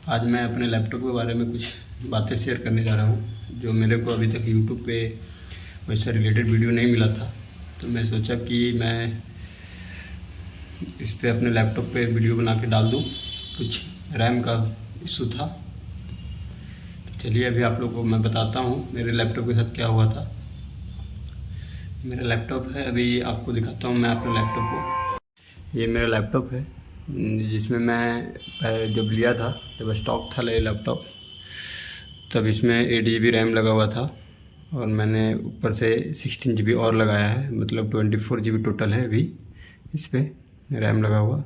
आज मैं अपने लैपटॉप के बारे में कुछ बातें शेयर करने जा रहा हूँ जो मेरे को अभी तक यूट्यूब पे वैसा रिलेटेड वीडियो नहीं मिला था। तो मैं सोचा कि मैं इस पर अपने लैपटॉप पे वीडियो बना के डाल दूँ। कुछ रैम का इशू था, तो चलिए अभी आप लोगों को मैं बताता हूँ मेरे लैपटॉप के साथ क्या हुआ था। मेरा लैपटॉप है, अभी आपको दिखाता हूँ मैं अपने लैपटॉप को। ये मेरा लैपटॉप है जिसमें मैं जब लिया था जब स्टॉक था लैपटॉप, तब इसमें 8 GB रैम लगा हुआ था और मैंने ऊपर से 16 GB और लगाया है, मतलब 24 GB टोटल है अभी इस पर रैम लगा हुआ।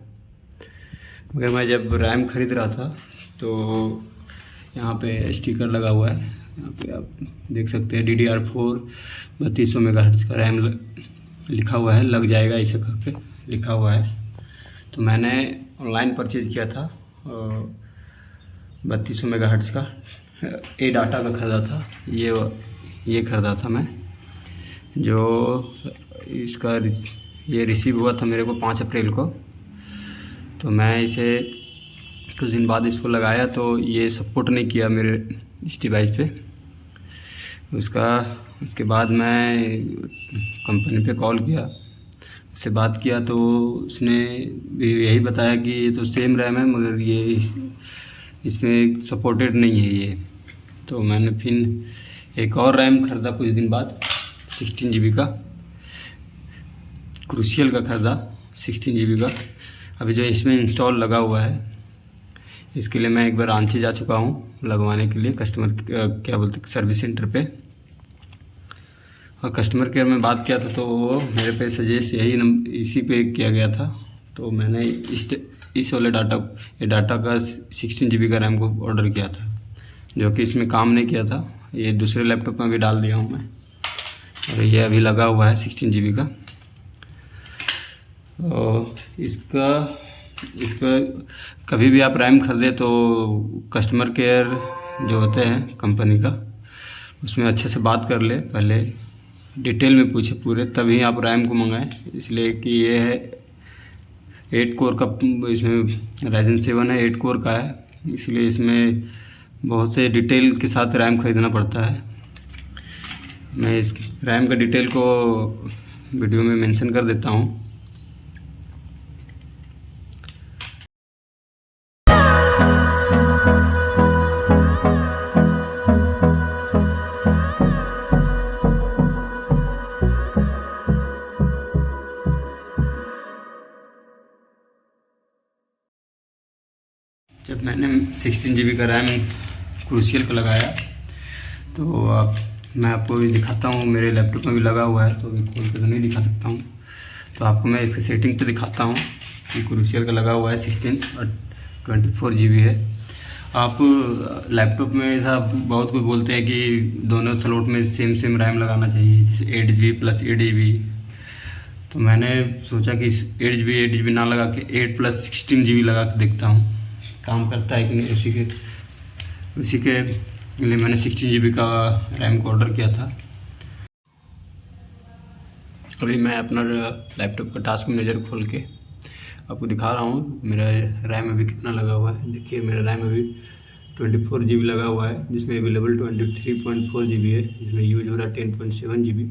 मगर मैं जब रैम ख़रीद रहा था तो यहाँ पे स्टिकर लगा हुआ है, यहाँ पे आप देख सकते हैं DDR4 3200 मेगाहर्ट्ज़ का रैम लिखा हुआ है, लग जाएगा इसे कहाँ पे लिखा हुआ है। तो मैंने ऑनलाइन परचेज़ किया था 3200 मेगाहर्ट्ज़ का डाटा का ख़रीदा था। ये ख़रीदा था मैं, जो इसका ये रिसीव हुआ था मेरे को 5 अप्रैल को। तो मैं इसे कुछ दिन बाद इसको लगाया तो ये सपोर्ट नहीं किया मेरे इस डिवाइस पे। उसके बाद मैं कंपनी पे कॉल किया, उससे बात किया तो उसने भी यही बताया कि ये तो सेम रैम है मगर ये इसमें सपोर्टेड नहीं है ये। तो मैंने फिर एक और रैम ख़रीदा कुछ दिन बाद 16 GB का, क्रूशियल का ख़रीदा 16 GB का। अभी जो इसमें इंस्टॉल लगा हुआ है इसके लिए मैं एक बार रांची जा चुका हूँ लगवाने के लिए कस्टमर क्या बोलते सर्विस सेंटर पे, और कस्टमर केयर में बात किया था तो वो मेरे पे सजेस्ट इसी पे किया गया था। तो मैंने इस वाले डाटा का 16 GB का रैम को ऑर्डर किया था, जो कि इसमें काम नहीं किया था। ये दूसरे लैपटॉप में भी डाल दिया हूँ मैं, और ये अभी लगा हुआ है 16 GB का। और इसका कभी भी आप रैम खरीदें तो कस्टमर केयर जो होते हैं कंपनी का, उसमें अच्छे से बात कर ले, पहले डिटेल में पूछे पूरे, तभी आप रैम को मंगाएं। इसलिए कि ये है 8 कोर का, इसमें Ryzen 7 है, 8 कोर का है, इसलिए इसमें बहुत से डिटेल के साथ रैम खरीदना पड़ता है। मैं इस रैम का डिटेल को वीडियो में मेंशन कर देता हूँ। जब मैंने 16 GB का रैम क्रूशियल का लगाया तो मैं आपको भी दिखाता हूँ, मेरे लैपटॉप में भी लगा हुआ है तो अभी खोल के तो नहीं दिखा सकता हूँ। तो आपको मैं इसके सेटिंग पे दिखाता हूँ कि क्रूशियल का लगा हुआ है 16 और 24 GB है। आप लैपटॉप में ऐसा बहुत कुछ बोलते हैं कि दोनों स्लॉट में सेम रैम लगाना चाहिए, जैसे 8 GB प्लस 8 GB। तो मैंने सोचा कि 8 GB ना लगा के 8 + 16 GB लगा के देखता हूँ काम करता है कि नहीं। उसी के लिए मैंने 16 GB का रैम को ऑर्डर किया था। अभी मैं अपना लैपटॉप का टास्क मैनेजर खोल के आपको दिखा रहा हूँ मेरा रैम अभी कितना लगा हुआ है। देखिए मेरा रैम अभी 24 GB लगा हुआ है, जिसमें अवेलेबल 23.4 GB है, जिसमें यूज हो रहा है 10.7 GB।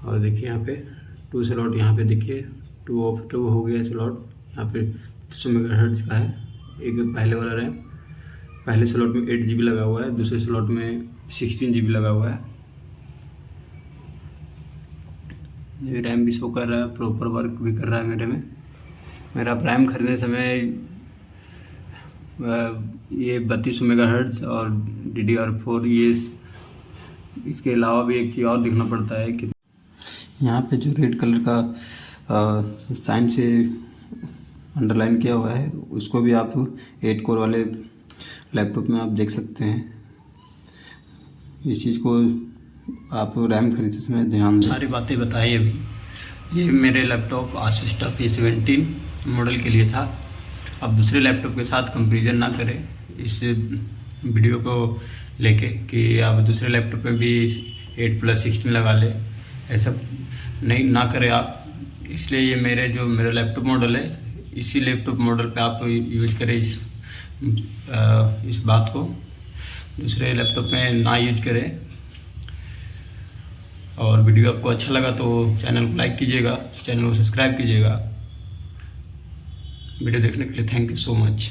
और देखिए यहाँ पे 2 स्लॉट, यहाँ पे देखिए 2 हो गया स्लॉट, यहाँ पे 200 मेगाहर्ट्ज़ का है। एक पहले वाला रैम, पहले स्लॉट में 8 GB लगा हुआ है, दूसरे स्लॉट में 16 GB लगा हुआ है। ये रैम भी शो कर रहा है, प्रॉपर वर्क भी कर रहा है मेरे में। मेरा रैम खरीदने समय ये 3200 मेगाहर्ट्ज़ और DDR4, ये इसके अलावा भी एक चीज़ और देखना पड़ता है कि यहाँ पे जो रेड कलर का साइन से अंडरलाइन किया हुआ है उसको भी आप 8 कोर वाले लैपटॉप में आप देख सकते हैं। इस चीज़ को आप रैम खरीदते समय ध्यान दें। सारी बातें बताई अभी। ये मेरे laptop Asus TUF A17 model के लिए था। अब दूसरे लैपटॉप के साथ कंपेरिजन ना करें इस वीडियो को लेके कि आप दूसरे लैपटॉप में भी 8 + 16 लगा ले, ऐसा नहीं ना करें आप। इसलिए ये मेरा लैपटॉप मॉडल है, इसी लैपटॉप मॉडल पे आप यूज करें इस बात को दूसरे लैपटॉप में ना यूज करें। और वीडियो आपको अच्छा लगा तो चैनल को लाइक कीजिएगा, चैनल को सब्सक्राइब कीजिएगा। वीडियो देखने के लिए थैंक यू सो मच।